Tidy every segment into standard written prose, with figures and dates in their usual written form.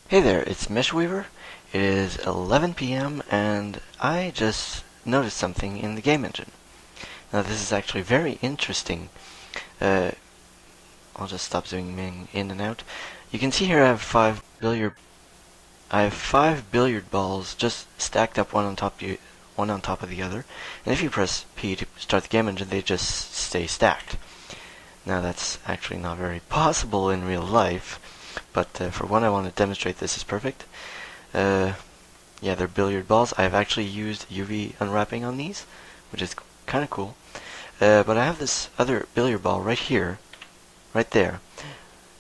Hey there, it's MeshWeaver. It is 11 p.m. and I just noticed something in the game engine. Now this is actually very interesting. I'll just stop zooming in and out. You can see here I have five billiard balls just stacked up one on top of the other. And if you press P to start the game engine, they just stay stacked. Now that's actually not very possible in real life. But for one, I want to demonstrate this is perfect. Yeah, they're billiard balls. I've actually used UV unwrapping on these, which is kind of cool. But I have this other billiard ball right here, right there,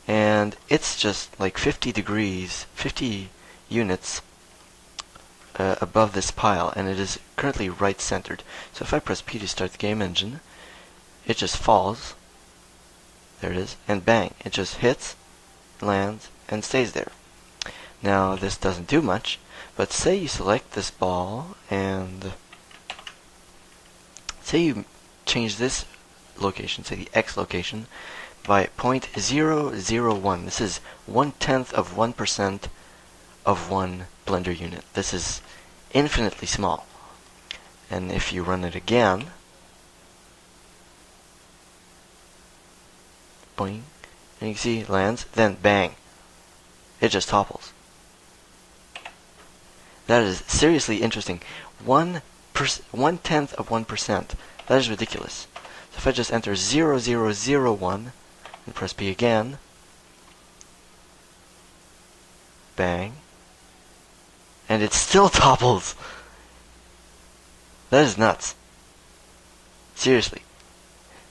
and it's just like 50 degrees, 50 units above this pile, and it is currently right centered. So if I press P to start the game engine, it just falls. There it is, and bang, it just hits, lands, and stays there. Now this doesn't do much, but say you select this ball and say you change this location, say the X location, by 0.001. This is 1/10 of 1% of one Blender unit. This is infinitely small. And if you run it again, boing, and you can see it lands, then bang, it just topples. That is seriously interesting. 1/10 of 1%. That is ridiculous. So if I just enter 0001 and press P again, bang, and it still topples. That is nuts. Seriously.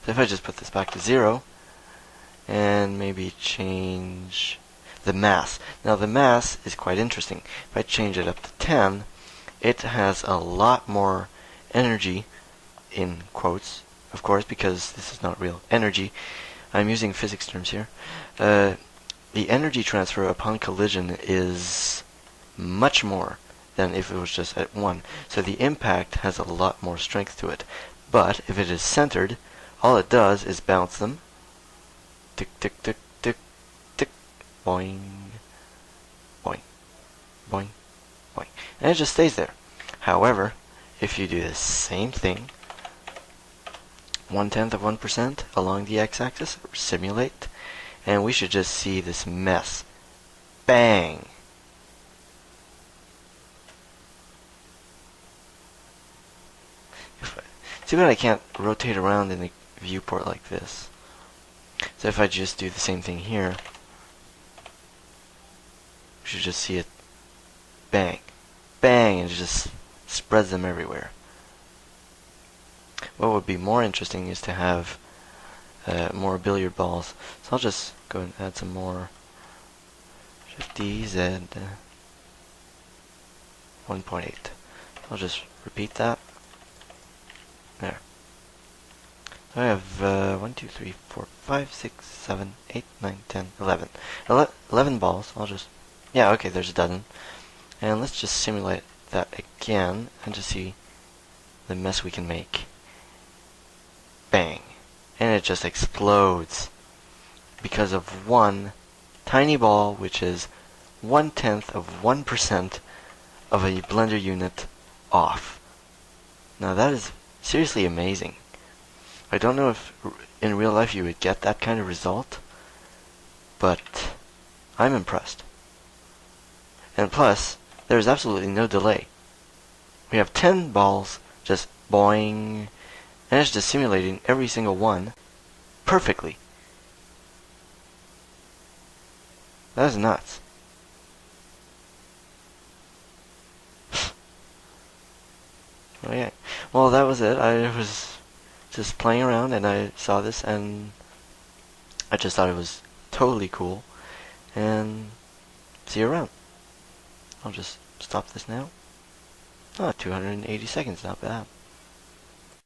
So if I just put this back to 0, and maybe change the mass. Now the mass is quite interesting. If I change it up to 10, it has a lot more energy, in quotes, of course, because this is not real energy. I'm using physics terms here. The energy transfer upon collision is much more than if it was just at 1. So the impact has a lot more strength to it. But if it is centered, all it does is bounce them. Tick, tick, tick, tick, tick, boing, boing, boing, boing. And it just stays there. However, if you do the same thing, 1/10 of 1% along the x-axis, simulate, and we should just see this mess. Bang! Too bad I can't rotate around in the viewport like this. So if I just do the same thing here, you should just see it bang, bang, and it just spreads them everywhere. What would be more interesting is to have more billiard balls. So I'll just go and add some more. Shift D, Z, 1.8. I'll just repeat that. There. So I have 1, 2, 3, 4, 5, 6, 7, 8, 9, 10, 11. 11 balls. I'll just... Yeah, okay, there's a dozen. And let's just simulate that again and just see the mess we can make. Bang. And it just explodes because of one tiny ball, which is 1/10 of 1% of a Blender unit off. Now that is seriously amazing. I don't know if in real life you would get that kind of result, but I'm impressed. And plus, there's absolutely no delay. We have 10 balls just boing, and it's just simulating every single one perfectly. That is nuts. Oh yeah. Well, that was it. I was just playing around and I saw this and I just thought it was totally cool. And see you around. I'll just stop this now. Oh, 280 seconds, not bad.